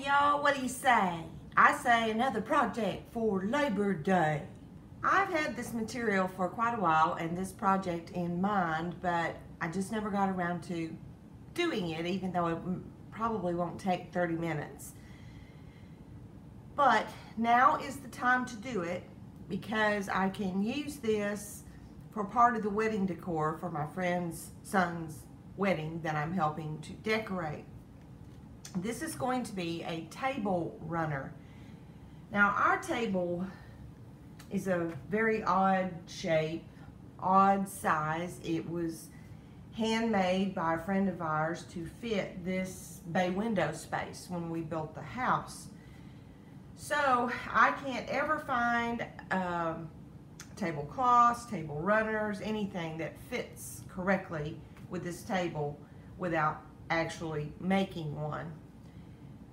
y'all, what do you say? I say another project for Labor Day. I've had this material for quite a while and this project in mind, but I just never got around to doing it, even though it probably won't take 30 minutes. But now is the time to do it because I can use this for part of the wedding decor for my friend's son's wedding that I'm helping to decorate. This is going to be a table runner. Now our table is a very odd shape, odd size. It was handmade by a friend of ours to fit this bay window space when we built the house. So I can't ever find tablecloths, table runners, anything that fits correctly with this table without actually making one.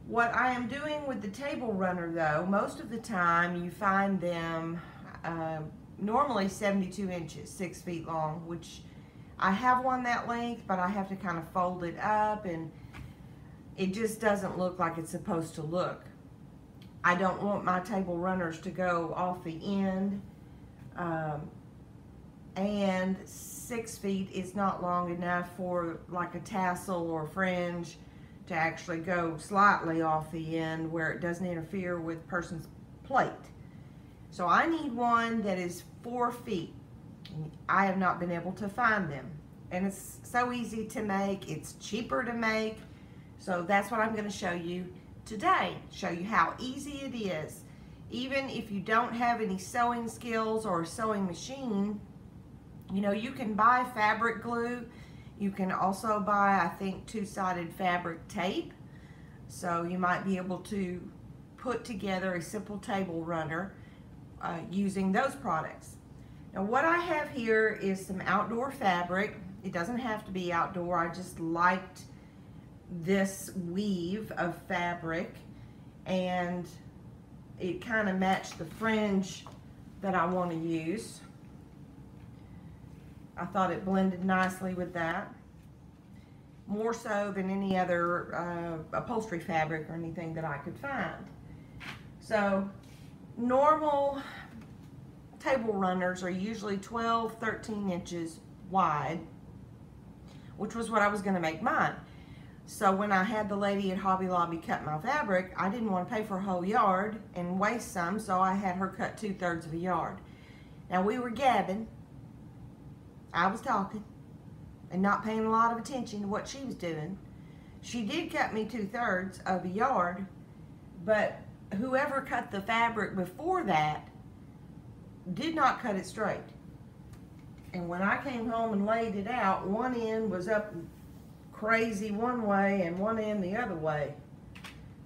What I am doing with the table runner though, most of the time you find them normally 72 inches, 6 feet long, which I have one that length, but I have to kind of fold it up and it just doesn't look like it's supposed to look. I don't want my table runners to go off the end, and 6 feet is not long enough for like a tassel or fringe to actually go slightly off the end where it doesn't interfere with a person's plate. So I need one that is 4 feet. I have not been able to find them. And it's so easy to make, it's cheaper to make. So that's what I'm going to show you today. Show you how easy it is. Even if you don't have any sewing skills or a sewing machine, you know, you can buy fabric glue. You can also buy, I think, two-sided fabric tape. So you might be able to put together a simple table runner using those products. Now what I have here is some outdoor fabric. It doesn't have to be outdoor. I just liked this weave of fabric and it kind of matched the fringe that I want to use. I thought it blended nicely with that, more so than any other upholstery fabric or anything that I could find. So normal table runners are usually 12, 13 inches wide, which was what I was going to make mine. So when I had the lady at Hobby Lobby cut my fabric, I didn't want to pay for a whole yard and waste some, so I had her cut 2/3 of a yard. Now we were gabbing. I was talking and not paying a lot of attention to what she was doing. She did cut me 2/3 of a yard, but whoever cut the fabric before that did not cut it straight. And when I came home and laid it out, one end was up crazy one way and one end the other way,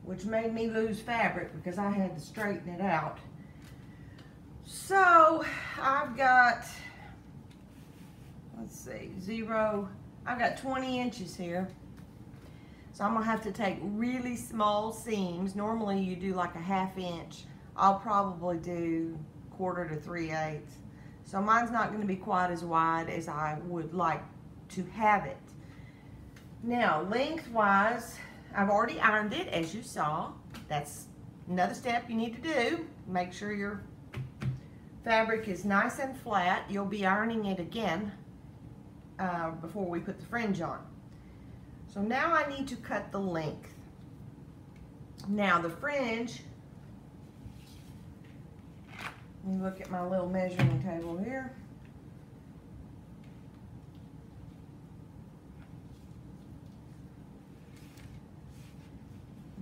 which made me lose fabric because I had to straighten it out. So I've got, let's see, I've got 20 inches here. So I'm gonna have to take really small seams. Normally you do like a 1/2 inch. I'll probably do 1/4 to 3/8. So mine's not gonna be quite as wide as I would like to have it. Now lengthwise, I've already ironed it as you saw. That's another step you need to do. Make sure your fabric is nice and flat. You'll be ironing it again before we put the fringe on. So now I need to cut the length. Now the fringe, let me look at my little measuring table here.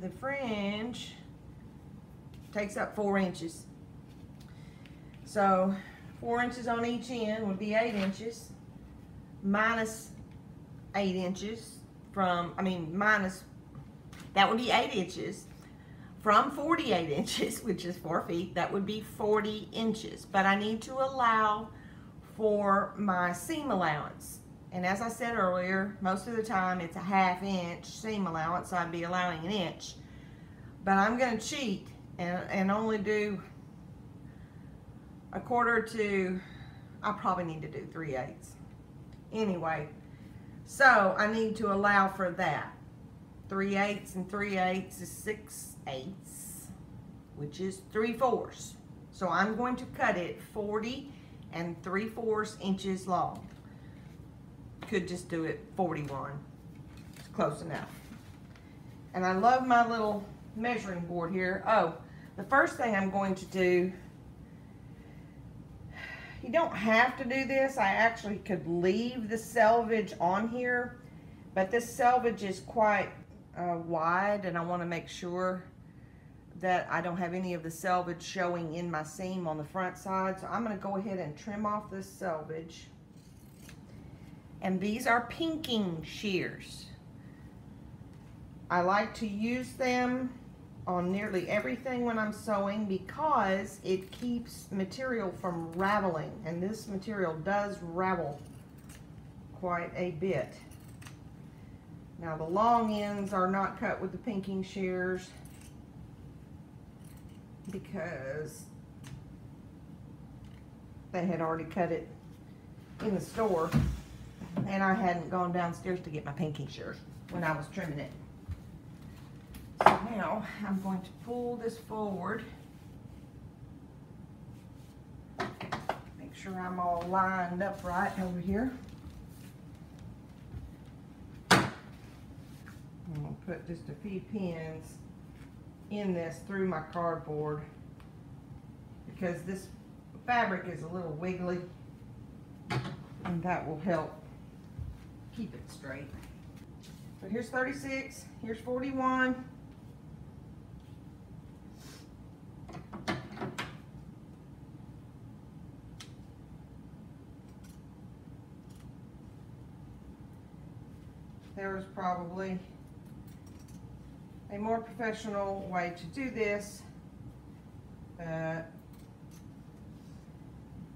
The fringe takes up 4 inches. So 4 inches on each end would be 8 inches. Minus 8 inches from, that would be 8 inches from 48 inches, which is 4 feet. That would be 40 inches. But I need to allow for my seam allowance. And as I said earlier, most of the time it's a 1/2 inch seam allowance, so I'd be allowing 1 inch. But I'm going to cheat and only do 1/4 to, I probably need to do 3/8. Anyway, so I need to allow for that. 3/8 and 3/8 is 6/8, which is 3/4. So I'm going to cut it 40 and 3/4 inches long. Could just do it 41. It's close enough. And I love my little measuring board here. Oh, the first thing I'm going to do, you don't have to do this. I actually could leave the selvage on here, but this selvage is quite wide, and I want to make sure that I don't have any of the selvage showing in my seam on the front side. So I'm going to go ahead and trim off this selvage. And these are pinking shears. I like to use them on nearly everything when I'm sewing because it keeps material from raveling, and this material does ravel quite a bit. Now the long ends are not cut with the pinking shears because they had already cut it in the store, and I hadn't gone downstairs to get my pinking shears when I was trimming it. So now I'm going to pull this forward. Make sure I'm all lined up right over here. I'm going to put just a few pins in this through my cardboard because this fabric is a little wiggly, and that will help keep it straight. So here's 36, here's 41. There's probably a more professional way to do this.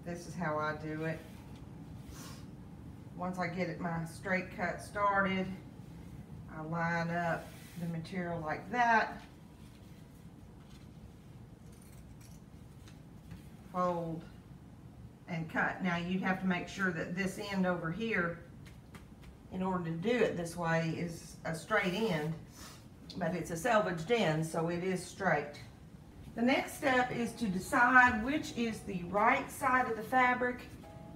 This is how I do it. Once I get it my straight cut started, I line up the material like that, fold, and cut. Now you'd have to make sure that this end over here, in order to do it this way, is a straight end, but it's a selvaged end, so it is straight. The next step is to decide which is the right side of the fabric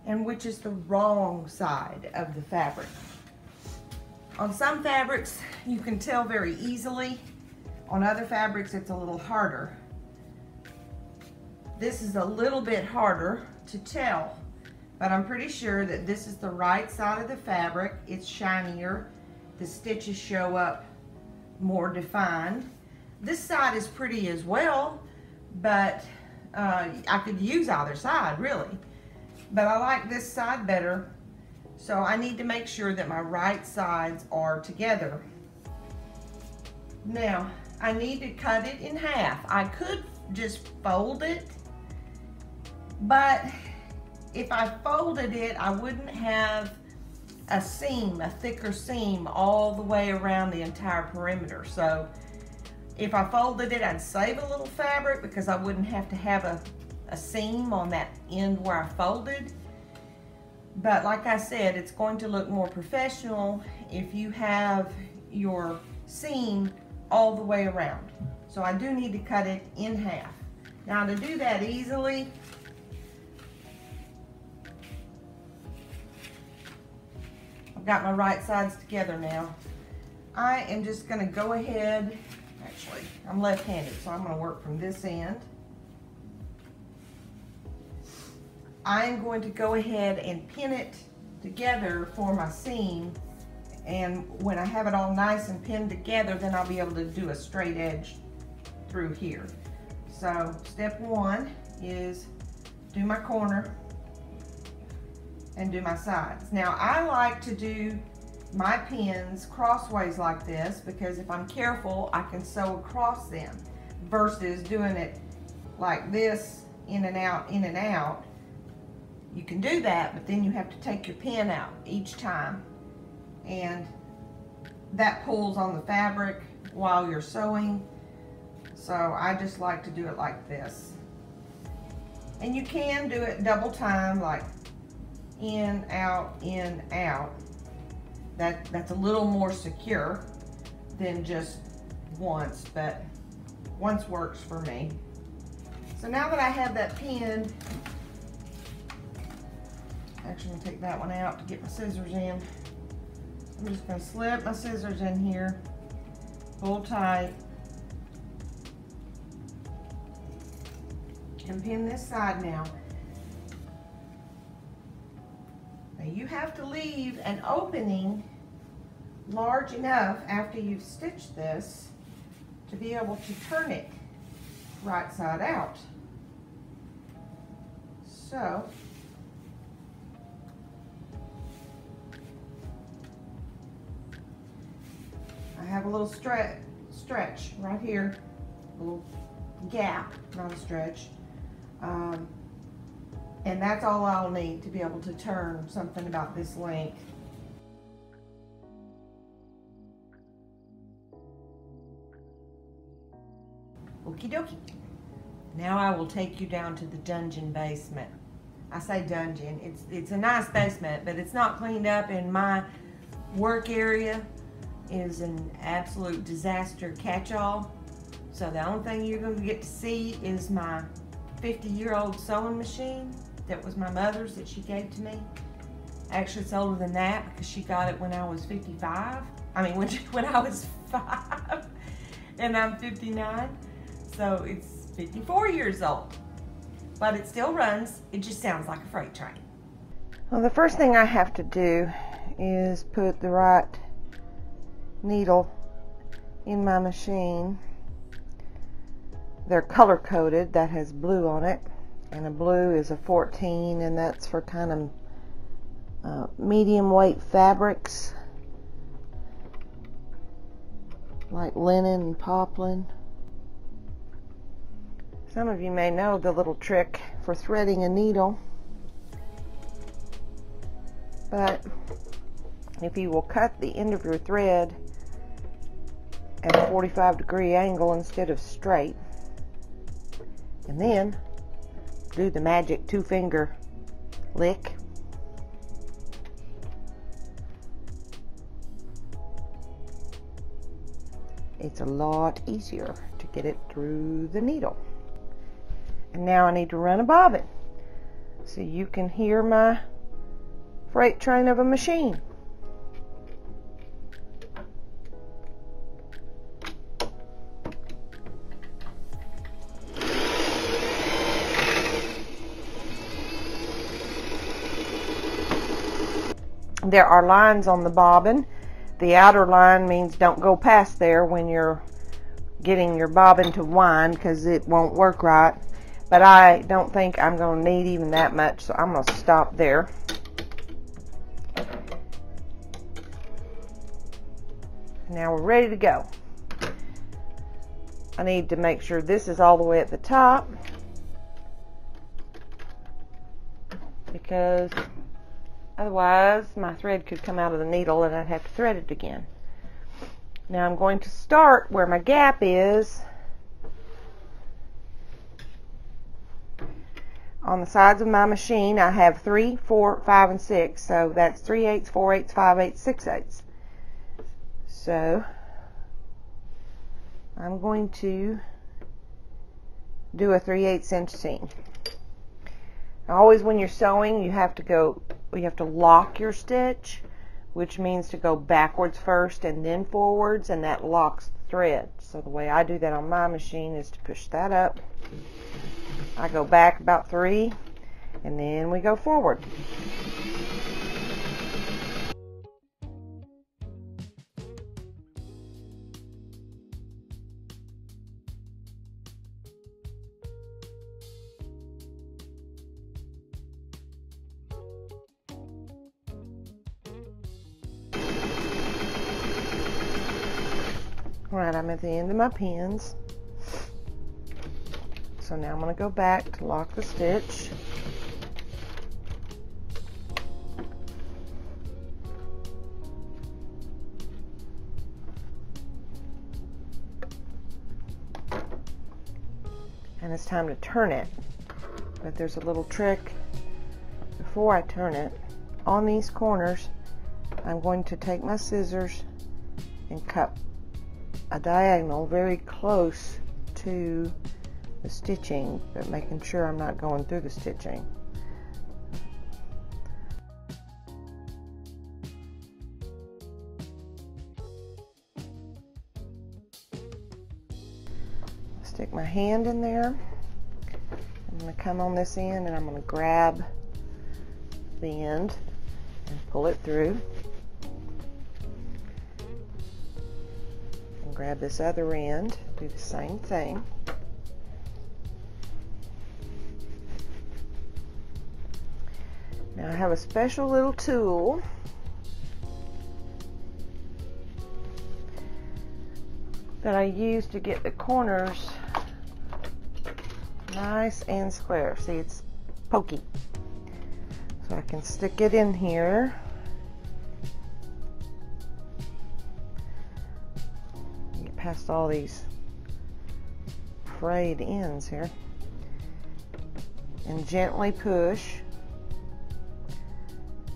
and which is the wrong side of the fabric. On some fabrics, you can tell very easily. On other fabrics, it's a little harder. This is a little bit harder to tell, but I'm pretty sure that this is the right side of the fabric. It's shinier. The stitches show up more defined. This side is pretty as well, but I could use either side really. But I like this side better, so I need to make sure that my right sides are together. Now, I need to cut it in half. I could just fold it, but if I folded it, I wouldn't have a seam, a thicker seam all the way around the entire perimeter. So if I folded it, I'd save a little fabric because I wouldn't have to have a seam on that end where I folded. But like I said, it's going to look more professional if you have your seam all the way around. So I do need to cut it in half. Now to do that easily, I've got my right sides together now. I am just going to go ahead, actually I'm left-handed, so I'm going to work from this end. I am going to go ahead and pin it together for my seam, and when I have it all nice and pinned together, then I'll be able to do a straight edge through here. So step one is do my corner and do my sides. Now I like to do my pins crossways like this because if I'm careful, I can sew across them versus doing it like this, in and out, in and out. You can do that, but then you have to take your pin out each time, and that pulls on the fabric while you're sewing. So I just like to do it like this. And you can do it double time, like in, out, in, out. That's a little more secure. than just once, but once works for me. So now that I have that pinned, actually I'm gonna take that one out to get my scissors in. I'm just gonna slip my scissors in here, pull tight, and pin this side now. Now you have to leave an opening large enough after you've stitched this to be able to turn it right side out. So I have a little stretch right here, a little gap, not a stretch. And that's all I'll need to be able to turn something about this length. Okie dokie. Now I will take you down to the dungeon basement. I say dungeon, it's a nice basement, but it's not cleaned up, and my work area is an absolute disaster catch-all. So the only thing you're going to get to see is my 50-year-old sewing machine that was my mother's that she gave to me. Actually, it's older than that because she got it when I was 55. I mean, when I was 5, and I'm 59. So it's 54 years old, but it still runs. It just sounds like a freight train. Well, the first thing I have to do is put the right needle in my machine. They're color coded. That has blue on it, and a blue is a 14, and that's for kind of medium weight fabrics like linen and poplin. Some of you may know the little trick for threading a needle, but if you will cut the end of your thread at a 45-degree angle instead of straight, and then do the magic 2-finger lick, it's a lot easier to get it through the needle. And now I need to run a bobbin so you can hear my freight train of a machine. There are lines on the bobbin. The outer line means don't go past there when you're getting your bobbin to wind, because it won't work right. But I don't think I'm going to need even that much, so I'm going to stop there. Now we're ready to go. I need to make sure this is all the way at the top, because otherwise my thread could come out of the needle and I'd have to thread it again. Now I'm going to start where my gap is on the sides of my machine. I have 3, 4, 5, and 6, so that's 3/8, 4/8, 5/8, 6/8. So I'm going to do a 3/8 inch seam. Always when you're sewing, you have to lock your stitch, which means to go backwards first and then forwards, and that locks the thread. So the way I do that on my machine is to push that up. I go back about 3, and then we go forward. Alright, I'm at the end of my pins. So now I'm going to go back to lock the stitch. And it's time to turn it. But there's a little trick before I turn it. On these corners, I'm going to take my scissors and cut a diagonal very close to the stitching, but making sure I'm not going through the stitching. Stick my hand in there. I'm going to come on this end and I'm going to grab the end and pull it through. And grab this other end, do the same thing. Now I have a special little tool that I use to get the corners nice and square. See, it's pokey. So I can stick it in here. Get past all these frayed ends here. And gently push.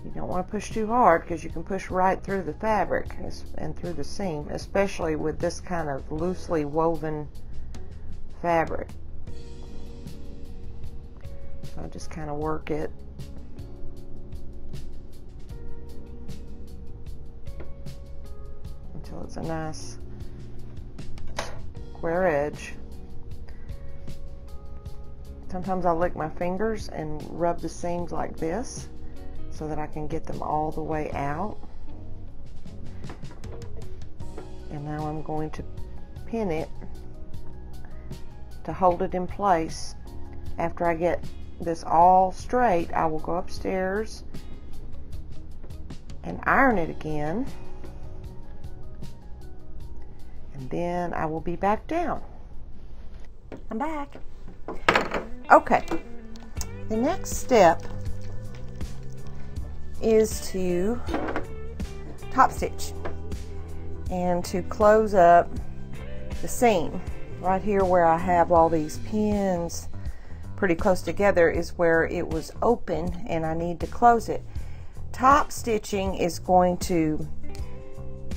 You don't want to push too hard because you can push right through the fabric and through the seam, especially with this kind of loosely woven fabric. So I just kind of work it until it's a nice square edge. Sometimes I'll lick my fingers and rub the seams like this so that I can get them all the way out. And now I'm going to pin it to hold it in place. After I get this all straight, I will go upstairs and iron it again, and then I will be back down. I'm back. Okay, the next step is to top stitch and to close up the seam. Right here where I have all these pins pretty close together is where it was open and I need to close it. Top stitching is going to,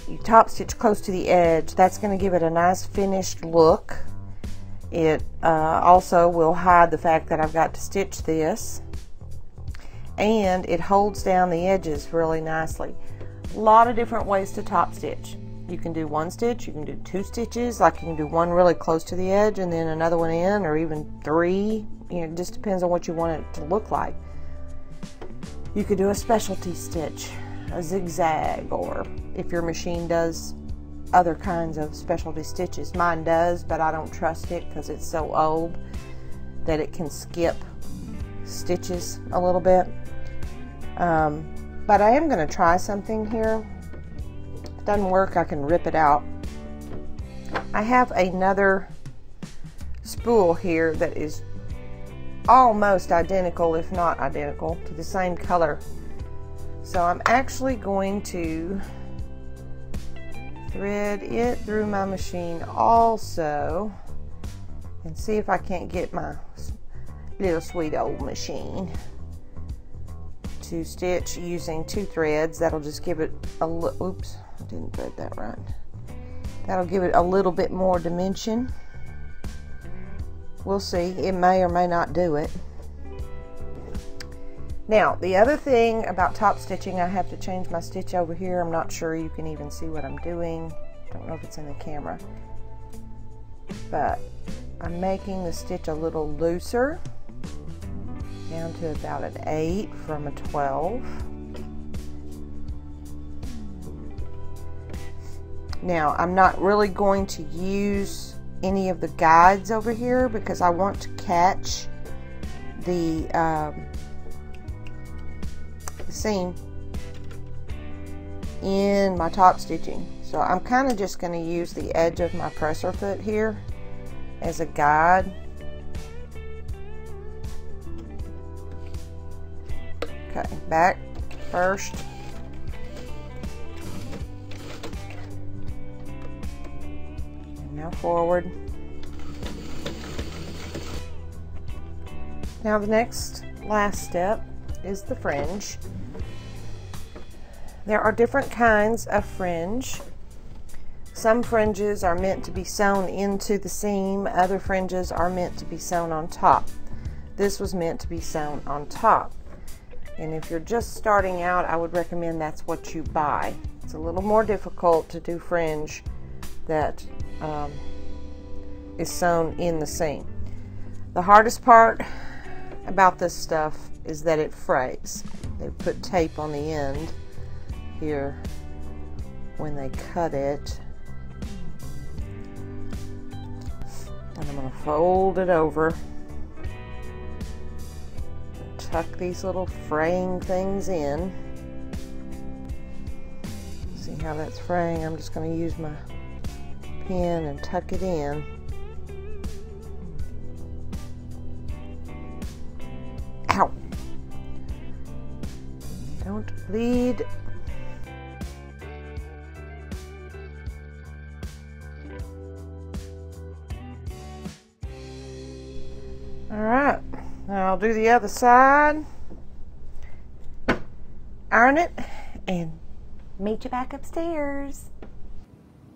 you top stitch close to the edge. That's going to give it a nice finished look. It also will hide the fact that I've got to stitch this, and it holds down the edges really nicely. A lot of different ways to top stitch. You can do one stitch, you can do two stitches, like you can do one really close to the edge and then another one in, or even three. You know, it just depends on what you want it to look like. You could do a specialty stitch, a zigzag, or if your machine does other kinds of specialty stitches. Mine does, but I don't trust it because it's so old that it can skip stitches a little bit. But I am going to try something here. If it doesn't work, I can rip it out. I have another spool here that is almost identical, if not identical, to the same color. So I'm actually going to thread it through my machine also and see if I can't get my little sweet old machine to stitch using two threads. That'll just give it a oops, I didn't thread that right. That'll give it a little bit more dimension. We'll see. It may or may not do it. Now, the other thing about top stitching, I have to change my stitch over here. I'm not sure you can even see what I'm doing. Don't know if it's in the camera. But I'm making the stitch a little looser, down to about an 8 from a 12. Now, I'm not really going to use any of the guides over here because I want to catch the seam in my top stitching. So I'm kind of just going to use the edge of my presser foot here as a guide. Okay, back first. And now forward. Now the last step is the fringe. There are different kinds of fringe. Some fringes are meant to be sewn into the seam, other fringes are meant to be sewn on top. This was meant to be sewn on top. And if you're just starting out, I would recommend that's what you buy. It's a little more difficult to do fringe that is sewn in the seam. The hardest part about this stuff is that it frays. They put tape on the end here when they cut it. And I'm going to fold it over. Tuck these little fraying things in. See how that's fraying? I'm just going to use my pin and tuck it in. Ow! Don't bleed. Alright, now I'll do the other side, iron it, and meet you back upstairs.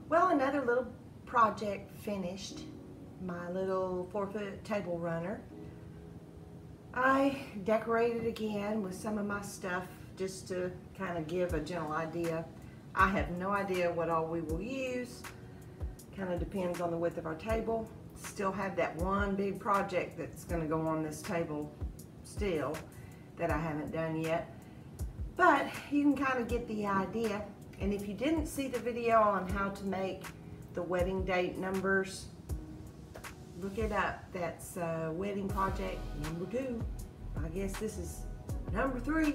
Well, another little project finished. My little 4-foot table runner. I decorated again with some of my stuff just to kind of give a general idea. I have no idea what all we will use. Kind of depends on the width of our table. Still have that one big project that's going to go on this table still that I haven't done yet. But you can kind of get the idea. And if you didn't see the video on how to make the wedding date numbers, look it up. That's wedding project number 2. I guess this is number 3.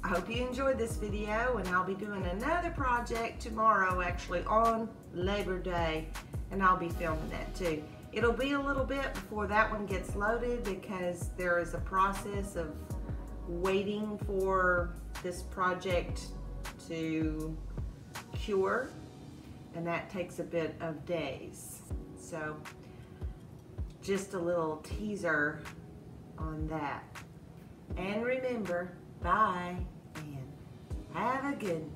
I hope you enjoyed this video, and I'll be doing another project tomorrow, actually on Labor Day, and I'll be filming that too. It'll be a little bit before that one gets loaded because there is a process of waiting for this project to cure, and that takes a bit of days. So just a little teaser on that. And remember, bye and have a good